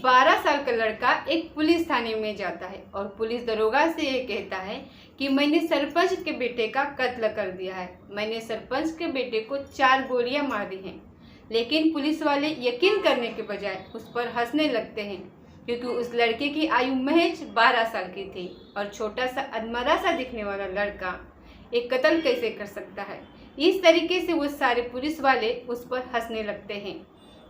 एक 12 साल का लड़का एक पुलिस थाने में जाता है और पुलिस दरोगा से ये कहता है कि मैंने सरपंच के बेटे का कत्ल कर दिया है। मैंने सरपंच के बेटे को 4 गोलियां मारी हैं। लेकिन पुलिस वाले यकीन करने के बजाय उस पर हंसने लगते हैं, क्योंकि उस लड़के की आयु महज 12 साल की थी और छोटा सा अधमरा सा दिखने वाला लड़का एक कत्ल कैसे कर सकता है। इस तरीके से वो सारे पुलिस वाले उस पर हंसने लगते हैं।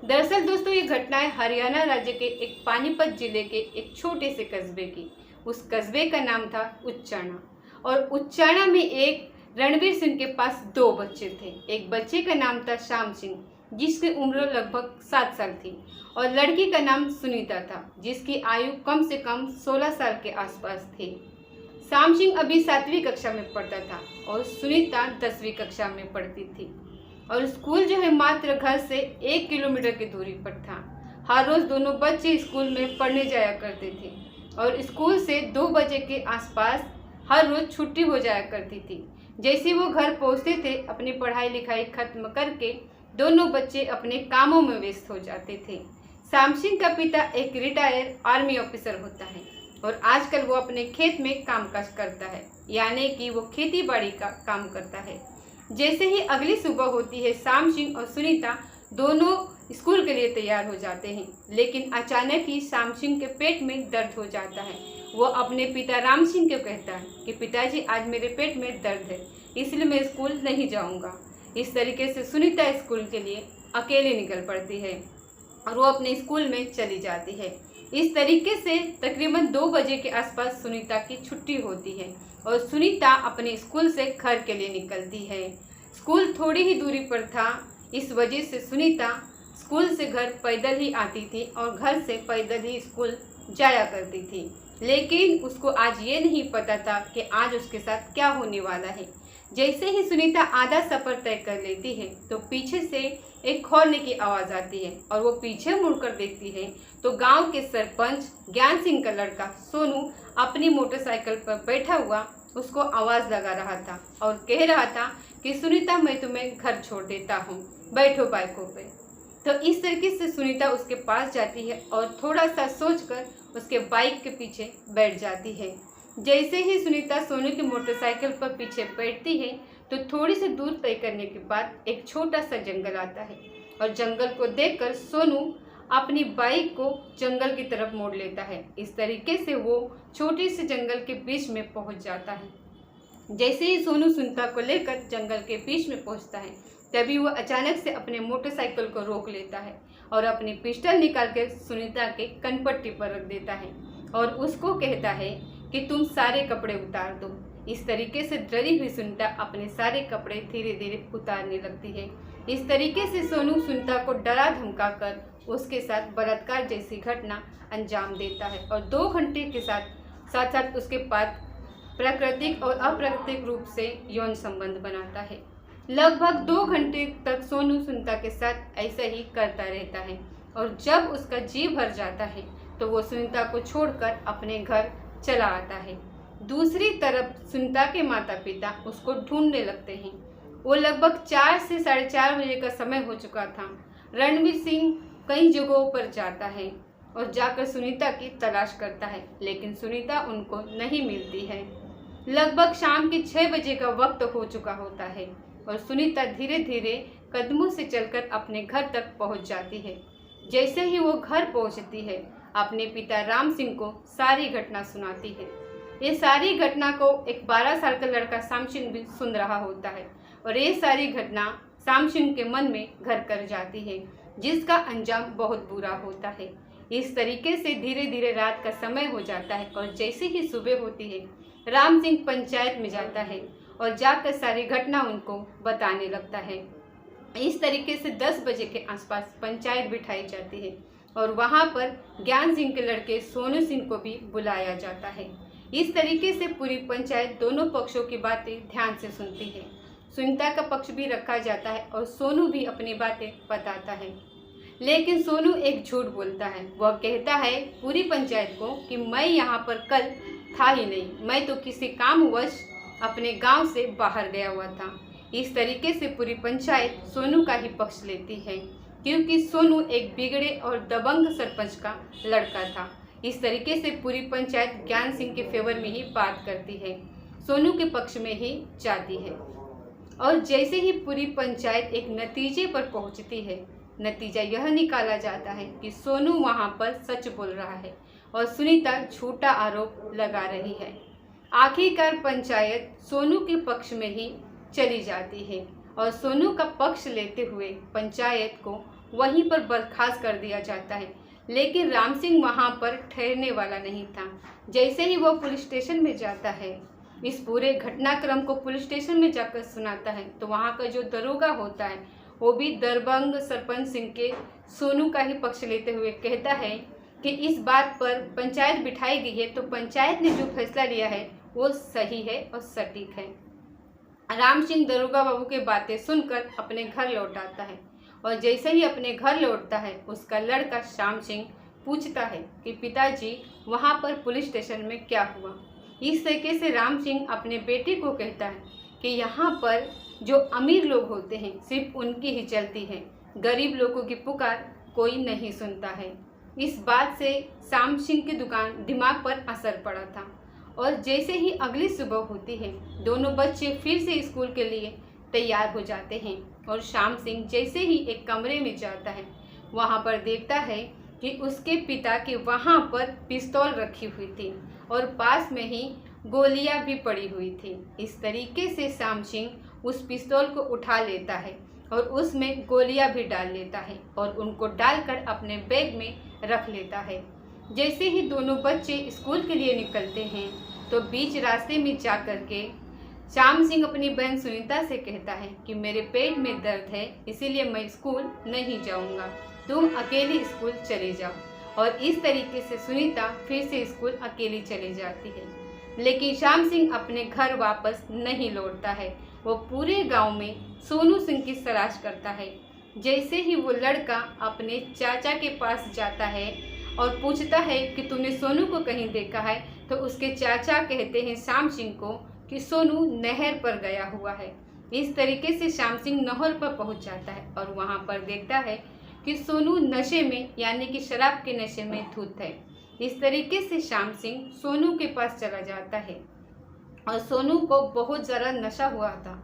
दरअसल दोस्तों, ये घटना है हरियाणा राज्य के एक पानीपत जिले के एक छोटे से कस्बे की। उस कस्बे का नाम था उच्चाणा और उच्चाणा में एक रणवीर सिंह के पास 2 बच्चे थे। एक बच्चे का नाम था श्याम सिंह, जिसकी उम्र लगभग 7 साल थी, और लड़की का नाम सुनीता था, जिसकी आयु कम से कम 16 साल के आसपास थी। श्याम सिंह अभी 7वीं कक्षा में पढ़ता था और सुनीता 10वीं कक्षा में पढ़ती थी। और स्कूल जो है मात्र घर से 1 किलोमीटर की दूरी पर था। हर रोज दोनों बच्चे स्कूल में पढ़ने जाया करते थे और स्कूल से 2 बजे के आसपास हर रोज छुट्टी हो जाया करती थी। जैसे वो घर पहुंचते थे, अपनी पढ़ाई लिखाई खत्म करके दोनों बच्चे अपने कामों में व्यस्त हो जाते थे। श्याम सिंह का पिता एक रिटायर आर्मी ऑफिसर होता है और आजकल वो अपने खेत में कामकाज करता है, यानी कि वो खेती बाड़ी का काम करता है। जैसे ही अगली सुबह होती है, श्याम सिंह और सुनीता दोनों स्कूल के लिए तैयार हो जाते हैं। लेकिन अचानक ही श्याम सिंह के पेट में दर्द हो जाता है। वो अपने पिता राम सिंह को कहता है कि पिताजी, आज मेरे पेट में दर्द है, इसलिए मैं स्कूल नहीं जाऊंगा। इस तरीके से सुनीता स्कूल के लिए अकेले निकल पड़ती है और वो अपने स्कूल में चली जाती है। इस तरीके से तकरीबन 2 बजे के आसपास सुनीता की छुट्टी होती है और सुनीता अपने स्कूल से घर के लिए निकलती है। स्कूल थोड़ी ही दूरी पर था, इस वजह से सुनीता स्कूल से घर पैदल ही आती थी और घर से पैदल ही स्कूल जाया करती थी। लेकिन उसको आज ये नहीं पता था कि आज उसके साथ क्या होने वाला है। जैसे ही सुनीता आधा सफ़र तय कर लेती है तो पीछे से एक खौरने की आवाज़ आती है और वो पीछे मुड़कर देखती है तो गांव के सरपंच ज्ञान सिंह का लड़का सोनू अपनी मोटरसाइकिल पर बैठा हुआ उसको आवाज़ लगा रहा था और कह रहा था कि सुनीता, मैं तुम्हें घर छोड़ देता हूँ, बैठो बाइकों पे। तो इस तरीके से सुनीता उसके पास जाती है और थोड़ा सा सोचकर उसके बाइक के पीछे बैठ जाती है। जैसे ही सुनीता सोनू की मोटरसाइकिल पर पीछे बैठती है तो थोड़ी सी दूर तय करने के बाद एक छोटा सा जंगल आता है और जंगल को देखकर सोनू अपनी बाइक को जंगल की तरफ मोड़ लेता है। इस तरीके से वो छोटे से जंगल के बीच में पहुंच जाता है। जैसे ही सोनू सुनीता को लेकर जंगल के बीच में पहुंचता है, तभी वो अचानक से अपने मोटरसाइकिल को रोक लेता है और अपनी पिस्टल निकाल कर सुनीता के कनपट्टी पर रख देता है और उसको कहता है कि तुम सारे कपड़े उतार दो। इस तरीके से डरी हुई सुनीता अपने सारे कपड़े धीरे धीरे उतारने लगती है। इस तरीके से सोनू सुनीता को डरा धमका कर उसके साथ बलात्कार जैसी घटना अंजाम देता है और 2 घंटे के साथ साथ उसके पास प्राकृतिक और अप्राकृतिक रूप से यौन संबंध बनाता है। लगभग 2 घंटे तक सोनू सुनीता के साथ ऐसा ही करता रहता है और जब उसका जी भर जाता है तो वो सुनीता को छोड़कर अपने घर चला आता है। दूसरी तरफ सुनीता के माता पिता उसको ढूंढने लगते हैं। वो लगभग 4 से 4:30 बजे का समय हो चुका था। रणवीर सिंह कई जगहों पर जाता है और जाकर सुनीता की तलाश करता है, लेकिन सुनीता उनको नहीं मिलती है। लगभग शाम के 6 बजे का वक्त हो चुका होता है और सुनीता धीरे धीरे कदमों से चलकर अपने घर तक पहुंच जाती है। जैसे ही वो घर पहुंचती है, अपने पिता राम सिंह को सारी घटना सुनाती है। ये सारी घटना को एक 12 साल का लड़का श्याम सिंह भी सुन रहा होता है और ये सारी घटना श्याम सिंह के मन में घर कर जाती है, जिसका अंजाम बहुत बुरा होता है। इस तरीके से धीरे धीरे रात का समय हो जाता है और जैसे ही सुबह होती है, राम सिंह पंचायत में जाता है और जाकर सारी घटना उनको बताने लगता है। इस तरीके से 10 बजे के आसपास पंचायत बिठाई जाती है और वहां पर ज्ञान सिंह के लड़के सोनू सिंह को भी बुलाया जाता है। इस तरीके से पूरी पंचायत दोनों पक्षों की बातें ध्यान से सुनती है। सुनीता का पक्ष भी रखा जाता है और सोनू भी अपनी बातें बताता है, लेकिन सोनू एक झूठ बोलता है। वह कहता है पूरी पंचायत को कि मैं यहाँ पर कल था ही नहीं, मैं तो किसी कामवश अपने गांव से बाहर गया हुआ था। इस तरीके से पूरी पंचायत सोनू का ही पक्ष लेती है। क्योंकि सोनू एक बिगड़े और दबंग सरपंच का लड़का था। इस तरीके से पूरी पंचायत ज्ञान सिंह के फेवर में ही बात करती है, सोनू के पक्ष में ही जाती है। और जैसे ही पूरी पंचायत एक नतीजे पर पहुंचती है, नतीजा यह निकाला जाता है कि सोनू वहां पर सच बोल रहा है और सुनीता झूठा आरोप लगा रही है। आखिरकार पंचायत सोनू के पक्ष में ही चली जाती है और सोनू का पक्ष लेते हुए पंचायत को वहीं पर बर्खास्त कर दिया जाता है। लेकिन राम सिंह वहां पर ठहरने वाला नहीं था। जैसे ही वो पुलिस स्टेशन में जाता है, इस पूरे घटनाक्रम को पुलिस स्टेशन में जाकर सुनाता है, तो वहां का जो दरोगा होता है वो भी दबंग सरपंच सिंह के सोनू का ही पक्ष लेते हुए कहता है कि इस बात पर पंचायत बिठाई गई है तो पंचायत ने जो फैसला लिया है वो सही है और सटीक है। राम सिंह दरोगा बाबू की बातें सुनकर अपने घर लौट आता है और जैसे ही अपने घर लौटता है, उसका लड़का श्याम सिंह पूछता है कि पिताजी वहां पर पुलिस स्टेशन में क्या हुआ। इस तरीके से राम सिंह अपने बेटे को कहता है कि यहाँ पर जो अमीर लोग होते हैं सिर्फ उनकी ही चलती है, गरीब लोगों की पुकार कोई नहीं सुनता है। इस बात से श्याम सिंह के दिमाग पर असर पड़ा था और जैसे ही अगली सुबह होती है, दोनों बच्चे फिर से स्कूल के लिए तैयार हो जाते हैं और श्याम सिंह जैसे ही एक कमरे में जाता है, वहां पर देखता है कि उसके पिता की वहां पर पिस्तौल रखी हुई थी और पास में ही गोलियां भी पड़ी हुई थी। इस तरीके से श्याम सिंह उस पिस्तौल को उठा लेता है और उसमें गोलियां भी डाल लेता है और उनको डालकर अपने बैग में रख लेता है। जैसे ही दोनों बच्चे स्कूल के लिए निकलते हैं तो बीच रास्ते में जाकर के श्याम सिंह अपनी बहन सुनीता से कहता है कि मेरे पेट में दर्द है, इसीलिए मैं स्कूल नहीं जाऊंगा, तुम अकेली स्कूल चले जाओ। और इस तरीके से सुनीता फिर से स्कूल अकेली चली जाती है। लेकिन श्याम सिंह अपने घर वापस नहीं लौटता है, वो पूरे गांव में सोनू सिंह की तलाश करता है। जैसे ही वो लड़का अपने चाचा के पास जाता है और पूछता है कि तूने सोनू को कहीं देखा है, तो उसके चाचा कहते हैं श्याम सिंह को कि सोनू नहर पर गया हुआ है। इस तरीके से श्याम सिंह नहर पर पहुंच जाता है और वहां पर देखता है कि सोनू नशे में यानी कि शराब के नशे में धुत है। इस तरीके से श्याम सिंह सोनू के पास चला जाता है और सोनू को बहुत ज़्यादा नशा हुआ था।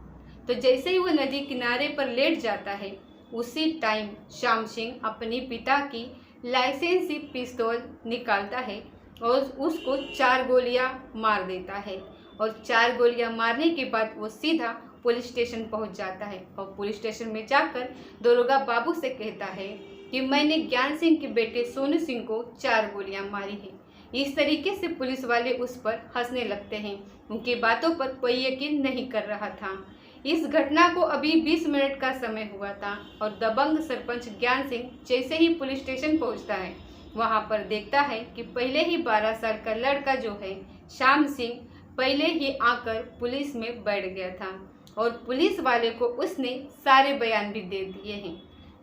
तो जैसे ही वो नदी किनारे पर लेट जाता है, उसी टाइम श्याम सिंह अपने पिता की लाइसेंसी पिस्तौल निकालता है और उसको 4 गोलियां मार देता है। और 4 गोलियां मारने के बाद वो सीधा पुलिस स्टेशन पहुंच जाता है और पुलिस स्टेशन में जाकर दरोगा बाबू से कहता है कि मैंने ज्ञान सिंह के बेटे सोनू सिंह को 4 गोलियां मारी हैं। इस तरीके से पुलिस वाले उस पर हंसने लगते हैं, उनकी बातों पर कोई यकीन नहीं कर रहा था। इस घटना को अभी 20 मिनट का समय हुआ था और दबंग सरपंच ज्ञान सिंह जैसे ही पुलिस स्टेशन पहुंचता है, वहां पर देखता है कि पहले ही 12 साल का लड़का जो है श्याम सिंह पहले ही आकर पुलिस में बैठ गया था और पुलिस वाले को उसने सारे बयान भी दे दिए हैं।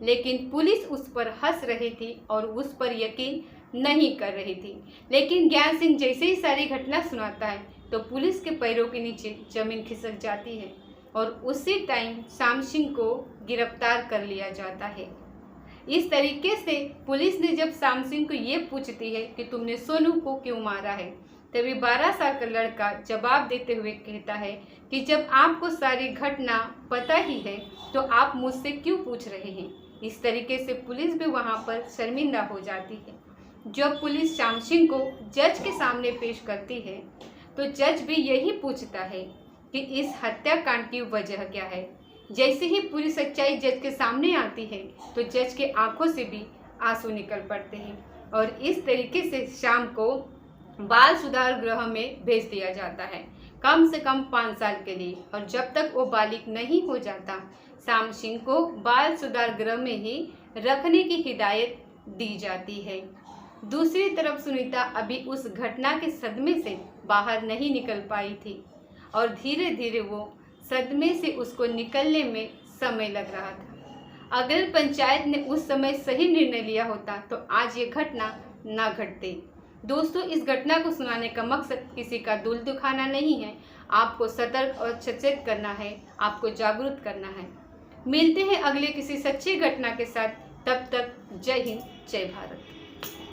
लेकिन पुलिस उस पर हंस रही थी और उस पर यकीन नहीं कर रही थी। लेकिन ज्ञान सिंह जैसे ही सारी घटना सुनाता है तो पुलिस के पैरों के नीचे जमीन खिसक जाती है और उसी टाइम श्याम सिंह को गिरफ्तार कर लिया जाता है। इस तरीके से पुलिस ने जब श्याम सिंह को ये पूछती है कि तुमने सोनू को क्यों मारा है, तभी 12 साल का लड़का जवाब देते हुए कहता है कि जब आपको सारी घटना पता ही है तो आप मुझसे क्यों पूछ रहे हैं। इस तरीके से पुलिस भी वहां पर शर्मिंदा हो जाती है। जब पुलिस श्याम सिंह को जज के सामने पेश करती है तो जज भी यही पूछता है कि इस हत्याकांड की वजह क्या है। जैसे ही पूरी सच्चाई जज के सामने आती है तो जज के आंखों से भी आंसू निकल पड़ते हैं और इस तरीके से श्याम को बाल सुधार गृह में भेज दिया जाता है, कम से कम 5 साल के लिए। और जब तक वो बालिग नहीं हो जाता, श्याम सिंह को बाल सुधार गृह में ही रखने की हिदायत दी जाती है। दूसरी तरफ सुनीता अभी उस घटना के सदमे से बाहर नहीं निकल पाई थी और धीरे धीरे वो सदमे से उसको निकलने में समय लग रहा था। अगर पंचायत ने उस समय सही निर्णय लिया होता तो आज ये घटना ना घटती। दोस्तों, इस घटना को सुनाने का मकसद किसी का दिल दुखाना नहीं है, आपको सतर्क और सचेत करना है, आपको जागरूक करना है। मिलते हैं अगले किसी सच्ची घटना के साथ। तब तक जय हिंद, जय भारत।